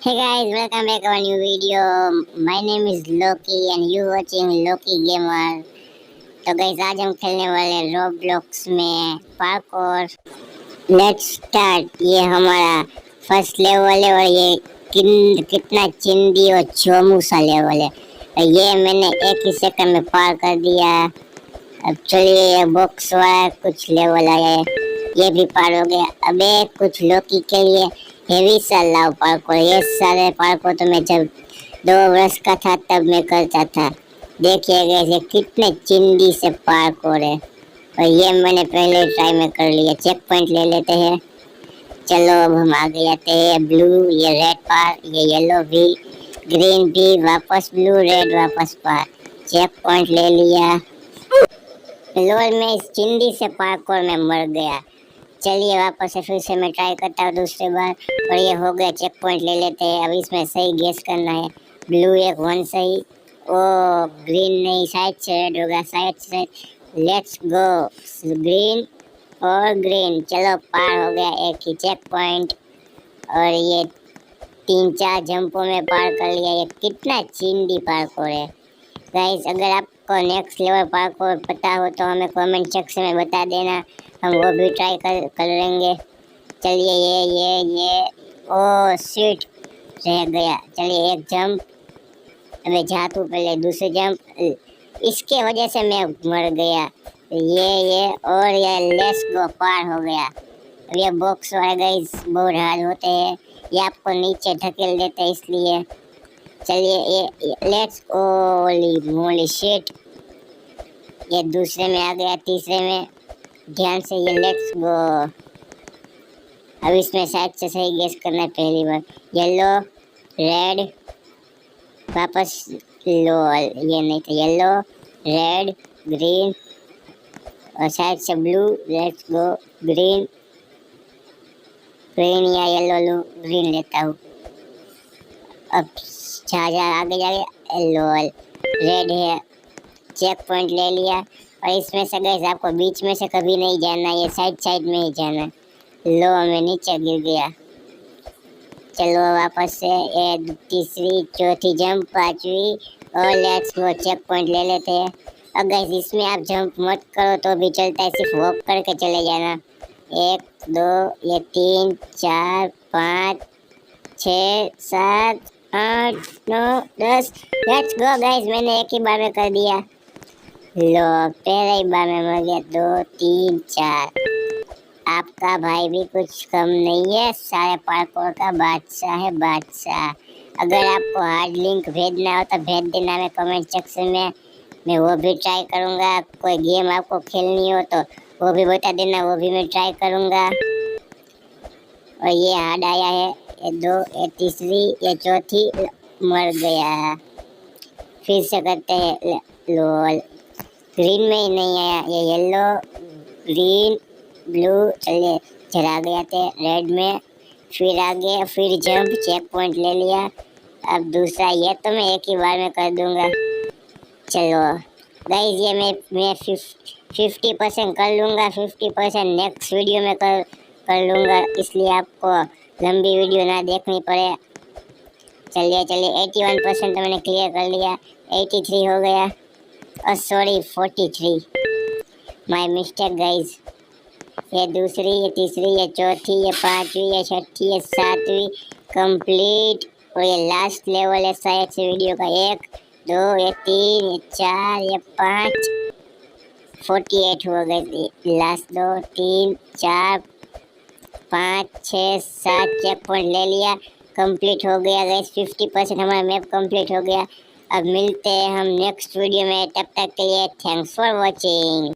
Hey guys, welcome back to our new video. My name is Loki and you watching Loki Gamer. तो guys आज हम खेलने वाले Roblox में parkour. Let's start. ये हमारा फर्स्ट लेवल है और ये कितना चिंदी और चोमू सा लेवल है। ये मैंने एक ही सेकंड में पार कर दिया। अब चलिए ये बॉक्स वाला कुछ लेवल आया है, ये भी पार हो गया। अबे कुछ लोकी के लिए हेवी सा लाव पार्कोर। ये सारे पार्कोर तो मैं जब 2 वर्ष का था तब मैं करता था। देखिए ये कितने चिंदी से पार्कोर है और ये मैंने पहले ट्राई में कर लिया। चेक पॉइंट ले लेते हैं। चलो अब हम आगे जाते हैं। ब्लू, ये रेड पार, ये येलो भी, ग्रीन भी, वापस ब्लू, रेड, वापस पार। चेक पॉइंट ले लिया। लोल में इस चिंदी से पार्कोर में मर गया। चलिए वापस से फिर से मैं ट्राई करता हूँ दूसरी बार और ये हो गया। चेक पॉइंट ले लेते हैं। अब इसमें सही गेस करना है। ब्लू एक 1 सही, ओ ग्रीन नहीं, साइड से रेड होगा, साइड से। लेट्स गो, ग्रीन और ग्रीन। चलो पार हो गया एक ही चेक पॉइंट और ये 3-4 जंपों में पार कर लिया। ये कितना चिंदी पार्कोर है। गाइस अगर आपको नेक्स्ट लेवल पार्कोर पता हो तो हमें कमेंट सेक्शन में बता देना, हम वो भी ट्राई करेंगे। चलिए ये ओ शिट रह गया। चलिए एक जंप, अबे जा तू पहले दूसरे जंप, इसके वजह से मैं मर गया। ये और ये लेट्स गो पार हो गया। अब ये बॉक्स वाले गाइस बहुत हार्ड होते हैं, ये आपको नीचे ढकेल देते हैं इसलिए। चलिए ये लेट्स ओली मोली शिट, ये दूसरे में आ गया, तीसरे में ध्यान से। ये लेट्स गो। अब इसमें शायद से सही गेस करना है पहली बार। येलो, रेड, वापस लो, ये नहीं था। येलो, रेड, ग्रीन और शायद से blue. Let's go, green, green या येलो लो, ग्रीन लेता हूँ। अब जा आगे जाके येलो, रेड है। चेक पॉइंट ले लिया और इसमें से गैस आपको बीच में से कभी नहीं जाना, ये साइड में ही जाना। लो मैं नीचे गिर गया। चलो वापस से ये तीसरी, चौथी जंप, पांचवी और लेट्स गो। चेक पॉइंट ले लेते हैं। अब गैस इसमें आप जंप मत करो तो भी चलता है, सिर्फ वॉक करके चले जाना। 1 2 ये 3 4 5 6 7 8 9 10। लेट्स गो गाइस, मैंने एक ही बार में कर दिया। लो पहले ही बार में मर गया। 2 3 4। आपका भाई भी कुछ कम नहीं है, सारे पार्कोर का बादशाह है, बादशाह। अगर आपको हार्ड लिंक भेजना हो तो भेज देना मैं कमेंट सेक्शन में, मैं वो भी ट्राई करूँगा। कोई गेम आपको खेलनी हो तो वो भी बता देना, वो भी मैं ट्राई करूँगा। और ये हार्ड आया है, ये 2, ये तीसरी, ये चौथी, मर गया। फिर से करते हैं। लोल ग्रीन में ही नहीं आया। ये येलो, ग्रीन, ब्लू, चलिए चला आगे आते हैं। रेड में फिर आगे, फिर जंप, चेक पॉइंट ले लिया। अब दूसरा, ये तो मैं एक ही बार में कर दूंगा। चलो गाइस ये मैं 50% कर लूँगा, 50% नेक्स्ट वीडियो में कर लूँगा, इसलिए आपको लंबी वीडियो ना देखनी पड़े। चलिए 81% तो मैंने क्लियर कर लिया। 83 हो गया, सॉरी 43, माय मिस्टेक गाइस। ये दूसरी, ये तीसरी, ये चौथी, ये पांचवी, ये छठी, ये सातवीं कंप्लीट। और ये लास्ट लेवल है शायद से वीडियो का। 1 2 ये 3 ये 4 ये 5, 48 हो गए। लास्ट 2 3 4 5 6 7 चेक पॉइंट ले लिया, कंप्लीट हो गया गाइस। 50% हमारा मैप कंप्लीट हो गया। अब मिलते हैं हम नेक्स्ट वीडियो में, तब तक के लिए थैंक्स फॉर वॉचिंग।